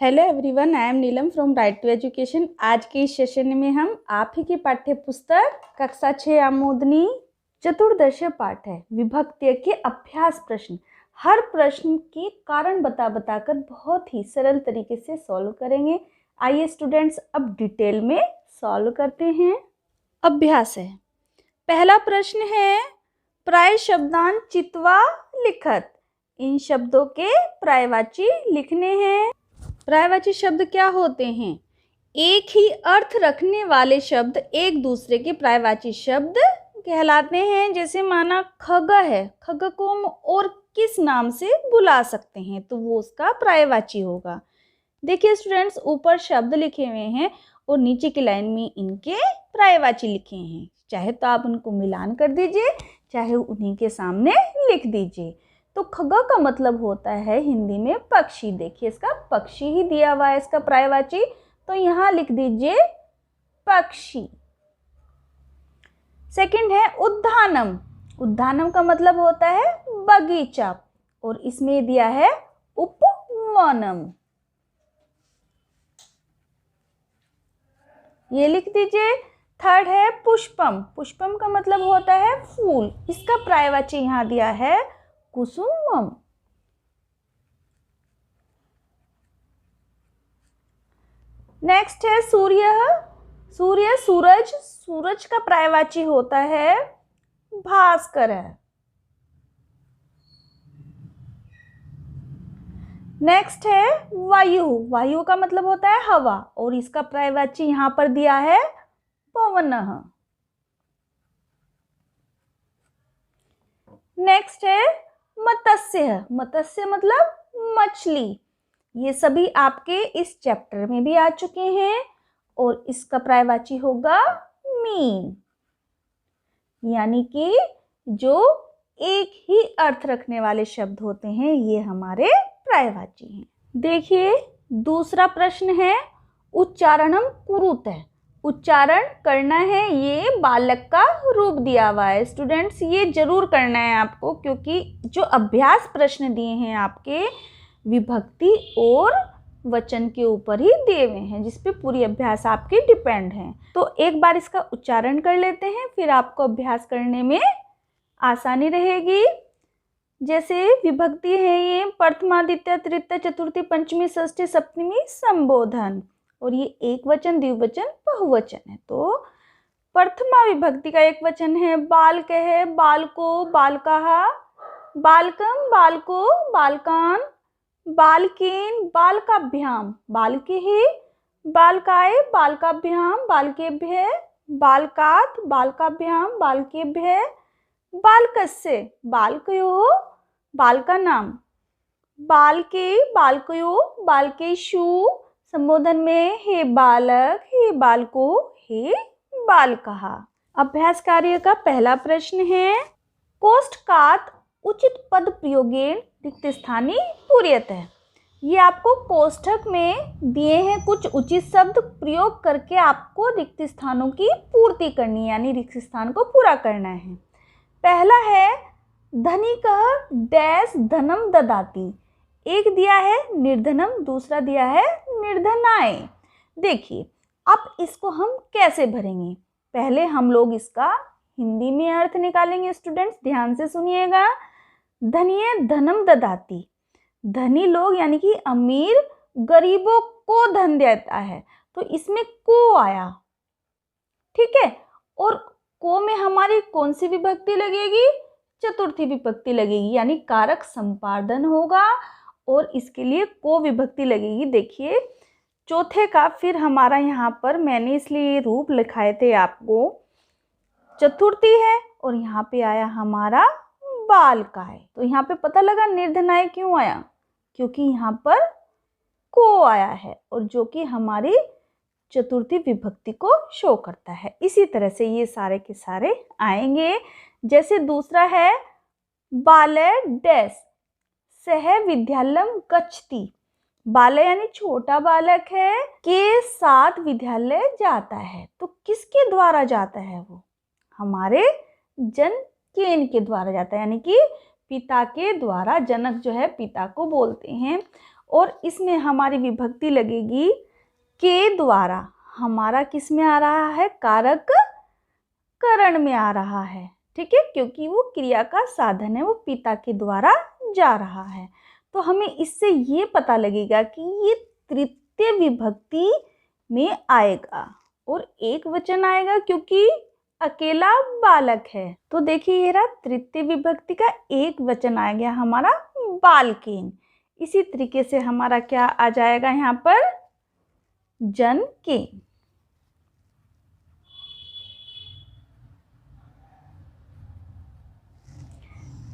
Hello everyone, I am Neelam from right to education. आज के इस सेशन में हम आप ही की पाठ्य पुस्तक कक्षा 6 आमोदनी चतुर्दश पाठ है विभक्ति के अभ्यास प्रश्न। हर प्रश्न के कारण बताकर बहुत ही सरल तरीके से सॉल्व करेंगे। आइए स्टूडेंट्स, अब डिटेल में सॉल्व करते हैं। अभ्यास है। पहला प्रश्न है, प्राय शब्दांत चित्वा लिखत। इन शब्दों के पर्यायवाची लिखने हैं। पर्यायवाची शब्द क्या होते हैं? एक ही अर्थ रखने वाले शब्द एक दूसरे के पर्यायवाची शब्द कहलाते हैं। जैसे माना खग है, खग को हम और किस नाम से बुला सकते हैं, तो वो उसका पर्यायवाची होगा। देखिए स्टूडेंट्स, ऊपर शब्द लिखे हुए हैं और नीचे की लाइन में इनके पर्यायवाची लिखे हैं। चाहे तो आप उनको मिलान कर दीजिए, चाहे उन्हीं के सामने लिख दीजिए। तो खगा का मतलब होता है हिंदी में पक्षी। देखिए इसका पक्षी ही दिया हुआ है इसका पर्यायवाची, तो यहाँ लिख दीजिए पक्षी। सेकंड है उद्यानम। उद्यानम का मतलब होता है बगीचा, और इसमें दिया है उपवनम। ये लिख दीजिए। थर्ड है पुष्पम। पुष्पम का मतलब होता है फूल, इसका पर्यायवाची यहाँ दिया है कुसुमम। नेक्स्ट है सूर्य। सूर्य सूरज, सूरज का पर्यायवाची होता है भास्कर है। नेक्स्ट है वायु। वायु का मतलब होता है हवा, और इसका पर्यायवाची यहां पर दिया है पवनः। नेक्स्ट है मत्स्य। मत्स्य मतलब मछली। ये सभी आपके इस चैप्टर में भी आ चुके हैं, और इसका पर्यायवाची होगा मीन। यानी कि जो एक ही अर्थ रखने वाले शब्द होते हैं, ये हमारे पर्यायवाची हैं। देखिए दूसरा प्रश्न है, उच्चारणम कुरुत है। उच्चारण करना है, ये बालक का रूप दिया हुआ है। स्टूडेंट्स ये जरूर करना है आपको, क्योंकि जो अभ्यास प्रश्न दिए हैं आपके विभक्ति और वचन के ऊपर ही दिए हुए हैं, जिसपे पूरी अभ्यास आपकी डिपेंड है। तो एक बार इसका उच्चारण कर लेते हैं, फिर आपको अभ्यास करने में आसानी रहेगी। जैसे विभक्ति है ये प्रथमा द्वितीय तृतीय चतुर्थी पंचमी षष्ठी सप्तमी संबोधन, और ये एक वचन द्विवचन बहुवचन है। तो प्रथमा विभक्ति का एक वचन है बालक है, बालको बालकाः, बालकम बालको बालकान, बालकेन बालकाभ्याम, बालकेः बालकाय बालकाभ्याम बालकेभ्यः, बालकात् बालकाभ्याम बालकेभ्यः, बालकस्य बालकयोः बालकानां, बालके बालकयोः बालकेषु। संबोधन में हे बालक, हे बालको, हे बालकः। अभ्यास कार्य का पहला प्रश्न है, कोष्ठकात् उचित पद प्रयोगेन रिक्त स्थानी पूर्यतः। ये आपको कोष्ठक में दिए हैं कुछ उचित शब्द प्रयोग करके आपको रिक्त स्थानों की पूर्ति करनी है, यानी रिक्त स्थान को पूरा करना है। पहला है धनिकः डैश धनम ददाति। एक दिया है निर्धनम, दूसरा दिया है निर्धनाय। देखिए अब इसको हम कैसे भरेंगे, पहले हम लोग इसका हिंदी में अर्थ निकालेंगे। स्टूडेंट्स ध्यान से सुनिएगा। धनिय धनम ददाति, धनी लोग यानी कि अमीर गरीबों को धन देता है, तो इसमें को आया, ठीक है। और को में हमारी कौन सी विभक्ति लगेगी? चतुर्थी विभक्ति लगेगी, यानी कारक संपादन होगा और इसके लिए को विभक्ति लगेगी। देखिए चौथे का फिर हमारा यहाँ पर मैंने इसलिए रूप लिखाए थे आपको, चतुर्थी है और यहाँ पे आया हमारा बालकाय। तो यहाँ पे पता लगा निर्धनाय क्यों आया, क्योंकि यहाँ पर को आया है, और जो कि हमारी चतुर्थी विभक्ति को शो करता है। इसी तरह से ये सारे के सारे आएंगे। जैसे दूसरा है बालय डैश सह विद्यालयम गच्छति। बालय यानी छोटा बालक है, के साथ विद्यालय जाता है। तो किसके द्वारा जाता है? वो हमारे जनकेन के द्वारा जाता है, यानी कि पिता के द्वारा। जनक जो है पिता को बोलते हैं। और इसमें हमारी विभक्ति लगेगी के द्वारा। हमारा किस में आ रहा है? कारक करण में आ रहा है, ठीक है, क्योंकि वो क्रिया का साधन है, वो पिता के द्वारा जा रहा है। तो हमें इससे ये पता लगेगा कि ये तृतीय विभक्ति में आएगा और एक वचन आएगा क्योंकि अकेला बालक है। तो देखिए ये रहा तृतीय विभक्ति का एक वचन आ गया हमारा बालकेन। इसी तरीके से हमारा क्या आ जाएगा यहाँ पर? जनकेन।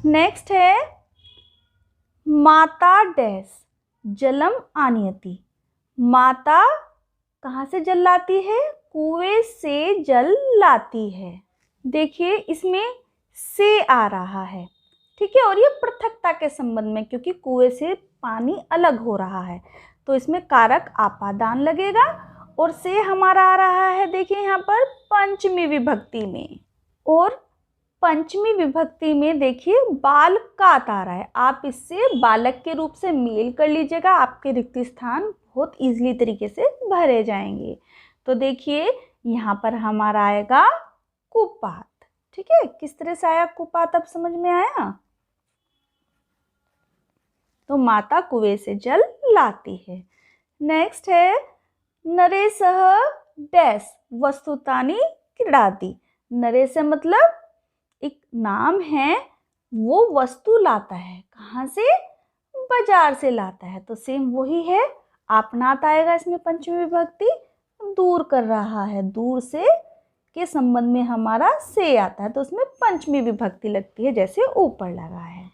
नेक्स्ट है माता डैश जलम आनयति। माता कहाँ से जल लाती है? कुएं से जल लाती है। देखिए इसमें से आ रहा है, ठीक है, और ये पृथकता के संबंध में, क्योंकि कुएं से पानी अलग हो रहा है, तो इसमें कारक आपादान लगेगा। और से हमारा आ रहा है, देखिए यहाँ पर पंचमी विभक्ति में, और पंचमी विभक्ति में देखिए बालकात आ रहा है। आप इससे बालक के रूप से मेल कर लीजिएगा, आपके रिक्त स्थान बहुत इजीली तरीके से भरे जाएंगे। तो देखिए यहाँ पर हमारा आएगा कुपात, ठीक है। किस तरह से आया कुपात, अब समझ में आया? तो माता कुएं से जल लाती है। नेक्स्ट है नरेशः डैश वस्तुतानि क्रीडाति। नरेश मतलब एक नाम है, वो वस्तु लाता है, कहाँ से? बाजार से लाता है। तो सेम वही है, आपनात आएगा इसमें पंचमी विभक्ति, दूर कर रहा है, दूर से के संबंध में हमारा से आता है, तो उसमें पंचमी विभक्ति लगती है जैसे ऊपर लगा है।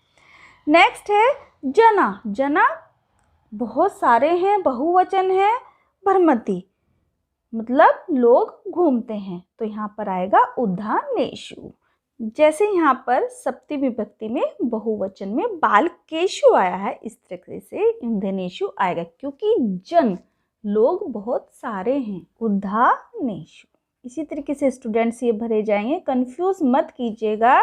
नेक्स्ट है जना। जना बहुत सारे हैं, बहुवचन है। भ्रमति मतलब लोग घूमते हैं, तो यहाँ पर आएगा उद्यानेषु। जैसे यहाँ पर सप्तमी विभक्ति में बहुवचन में बालकेषु आया है, इस तरह से उद्यानेषु आएगा, क्योंकि जन लोग बहुत सारे हैं, उद्यानेषु। इसी तरीके से स्टूडेंट्स ये भरे जाएंगे, कंफ्यूज मत कीजिएगा।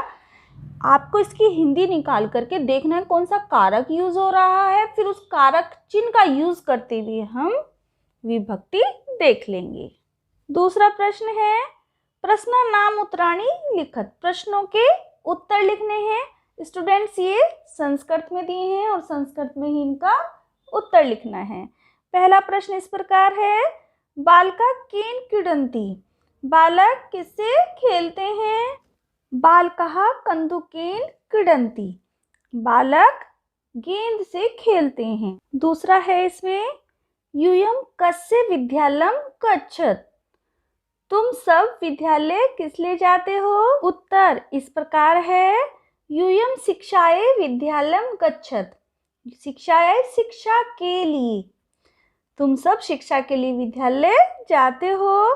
आपको इसकी हिंदी निकाल करके देखना है कौन सा कारक यूज हो रहा है, फिर उस कारक चिन्ह का यूज करते हुए हम विभक्ति देख लेंगे। दूसरा प्रश्न है प्रश्न नाम उत्तराणी लिखत। प्रश्नों के उत्तर लिखने हैं। स्टूडेंट्स ये संस्कृत में दिए हैं और संस्कृत में ही इनका उत्तर लिखना है। पहला प्रश्न इस प्रकार है बालका केन क्रीडन्ति। बालक किससे खेलते हैं? बालकः कन्दुकेन क्रीडन्ति। बालक गेंद से खेलते हैं। दूसरा है इसमें यूयं कस्य विद्यालयं गच्छत। तुम सब विद्यालय किस लिए जाते हो? उत्तर इस प्रकार है यूयं शिक्षायै विद्यालयं गच्छत। शिक्षायै शिक्षा के लिए, तुम सब शिक्षा के लिए विद्यालय जाते हो।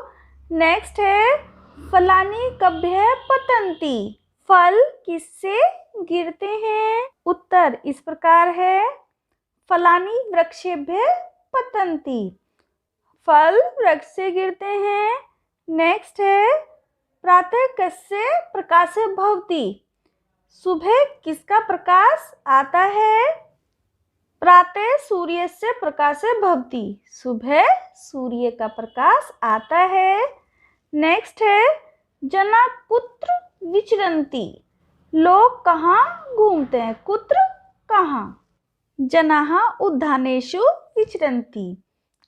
नेक्स्ट है फलानि कभ्यः पतन्ति। फल किससे गिरते हैं? उत्तर इस प्रकार है फलानि वृक्षेभ्यः पतन्ति। फल वृक्ष से गिरते हैं। नेक्स्ट है प्रातः कस्य प्रकाशः भवति। सुबह किसका प्रकाश आता है? प्रातः सूर्य से प्रकाशः भवति। सुबह सूर्य का प्रकाश आता है। नेक्स्ट है जना कुत्र विचरन्ति। लोग कहाँ घूमते हैं? कुत्र कहाँ? जनाः उद्यानेषु विचरन्ति।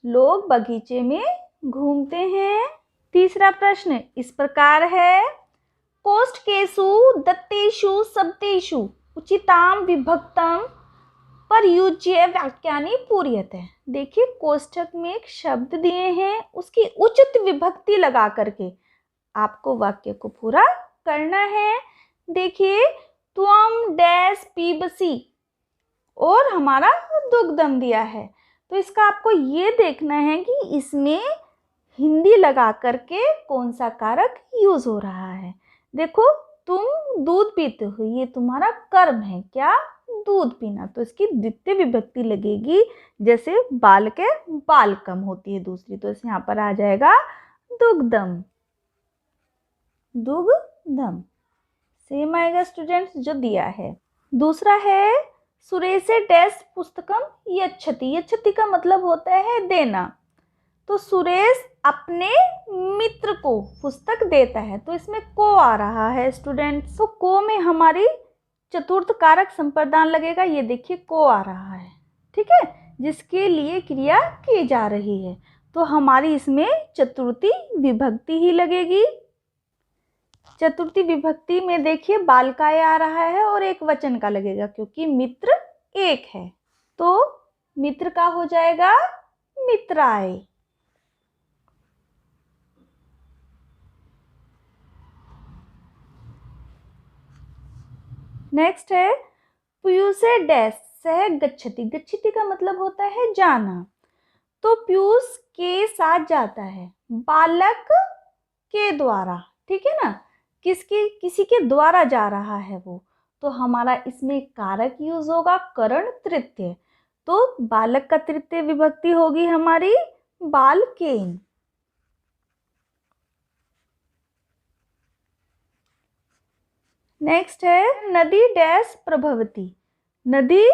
लोग बगीचे में घूमते हैं। तीसरा प्रश्न इस प्रकार है कोष्ठकेषु दत्तेषु शब्देषु उचितां विभक्तं प्रयुज्य वाक्यानि पूर्यते। देखिए कोष्ठक में एक शब्द दिए हैं, उसकी उचित विभक्ति लगा करके आपको वाक्य को पूरा करना है। देखिए त्वं डैश पीबसि और हमारा दुग्धम दिया है, तो इसका आपको ये देखना है कि इसमें हिंदी लगा करके कौन सा कारक यूज हो रहा है। देखो तुम दूध पीते हो, ये तुम्हारा कर्म है, क्या? दूध पीना, तो इसकी द्वितीय विभक्ति लगेगी, जैसे बालक है बालकम होती है दूसरी, तो इस यहाँ पर आ जाएगा दुग्धम। दुग्धम सेम आएगा स्टूडेंट्स जो दिया है। दूसरा है सुरेशे डैश पुस्तकम यच्छति। यच्छति का मतलब होता है देना। तो सुरेश अपने मित्र को पुस्तक देता है, तो इसमें को आ रहा है स्टूडेंट्स। तो को में हमारी चतुर्थ कारक संप्रदान लगेगा। ये देखिए को आ रहा है, ठीक है, जिसके लिए क्रिया की जा रही है। तो हमारी इसमें चतुर्थी विभक्ति ही लगेगी। चतुर्थी विभक्ति में देखिए बालकाय आ रहा है और एक वचन का लगेगा, क्योंकि मित्र एक है। तो मित्र का हो जाएगा मित्राय। नेक्स्ट है पीयूषे डैश सह गच्छति। गच्छति का मतलब होता है जाना। तो पीयूष के साथ जाता है, बालक के द्वारा, ठीक है ना, किसी के द्वारा जा रहा है वो। तो हमारा इसमें कारक यूज होगा करण तृतीय। तो बालक का तृतीय विभक्ति होगी हमारी बालकेन। नेक्स्ट है नदी डैश प्रभवती। नदी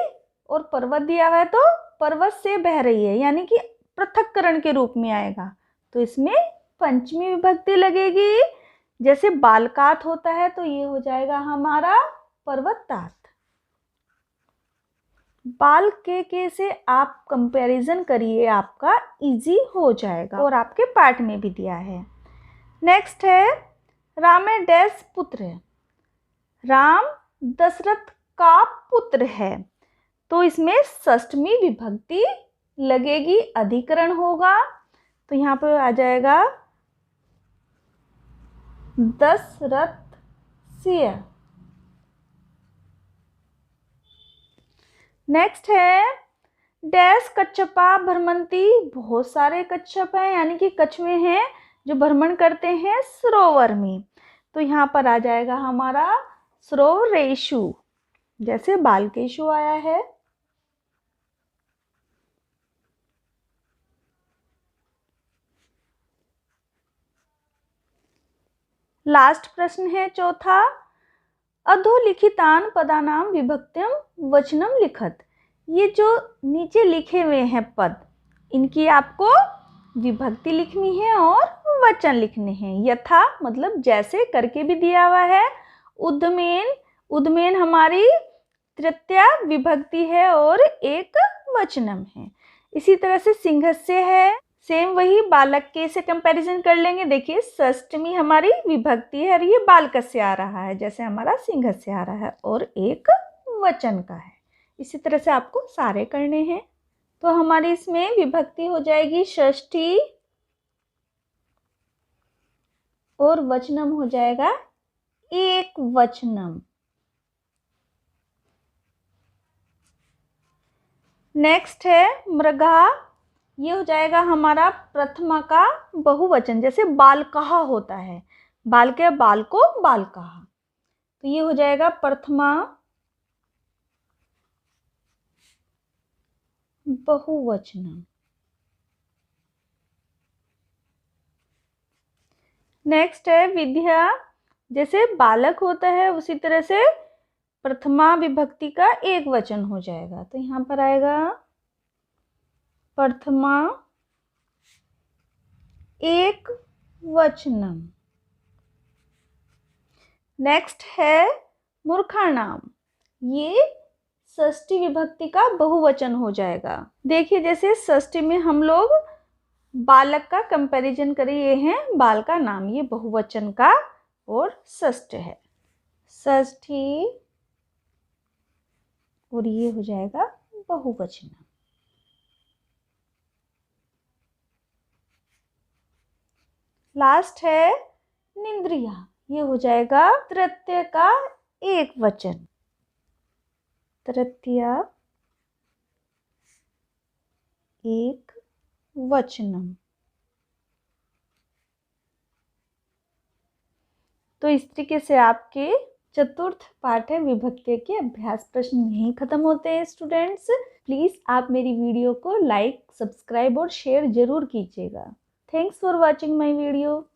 और पर्वत दिया हुआ है, तो पर्वत से बह रही है, यानी कि पृथक्करण के रूप में आएगा। तो इसमें पंचमी विभक्ति लगेगी। जैसे बालकात होता है, तो ये हो जाएगा हमारा पर्वतात। बाल के से आप कंपैरिजन करिए, आपका इजी हो जाएगा, और आपके पाठ में भी दिया है। नेक्स्ट है रामे डैश पुत्र है। राम दशरथ का पुत्र है, तो इसमें षष्ठमी विभक्ति लगेगी, अधिकरण होगा। तो यहाँ पर आ जाएगा दशरथ सिय। नेक्स्ट है डैश कच्छपा भ्रमंती। बहुत सारे कच्छप हैं, यानी कि कछुए हैं जो भ्रमण करते हैं सरोवर में। तो यहाँ पर आ जाएगा हमारा सरोवरेषु, जैसे बालकेशु आया है। लास्ट प्रश्न है चौथा, अधोलिखितान पदानाम विभक्त्यम वचनम लिखत। ये जो नीचे लिखे हुए हैं पद, इनकी आपको विभक्ति लिखनी है और वचन लिखने हैं। यथा मतलब जैसे करके भी दिया हुआ है। उद्मेन, उद्मेन हमारी तृतीया विभक्ति है और एक वचनम है। इसी तरह से सिंहस्य है, सेम वही बालक के से कंपैरिजन कर लेंगे। देखिए षष्टमी हमारी विभक्ति है और ये बालकस्य आ रहा है, जैसे हमारा सिंहस्य आ रहा है, और एक वचन का है। इसी तरह से आपको सारे करने हैं। तो हमारी इसमें विभक्ति हो जाएगी षष्ठी, और वचनम हो जाएगा एक वचनम। नेक्स्ट है मृगा। ये हो जाएगा हमारा प्रथमा का बहुवचन, जैसे बालकहा होता है, बाल के बाल को बालकहा। तो ये हो जाएगा प्रथमा बहुवचनम। नेक्स्ट है विद्या। जैसे बालक होता है उसी तरह से प्रथमा विभक्ति का एक वचन हो जाएगा। तो यहाँ पर आएगा प्रथमा एक वचनम। नेक्स्ट है मूर्खाणाम। ये षष्ठी विभक्ति का बहुवचन हो जाएगा। देखिए जैसे षष्ठी में हम लोग बालक का कंपैरिजन करिए हैं, बाल का नाम, ये बहुवचन का और षष्ठ है, षष्ठी, और ये हो जाएगा बहुवचन। लास्ट है निंद्रिया। ये हो जाएगा तृतीय का एक वचन, तृतीय एक वचनम। तो इस तरीके से आपके चतुर्थ पाठ है विभक्ति के अभ्यास प्रश्न यहीं खत्म होते हैं स्टूडेंट्स। प्लीज आप मेरी वीडियो को लाइक, सब्सक्राइब और शेयर जरूर कीजिएगा। Thanks for watching my video.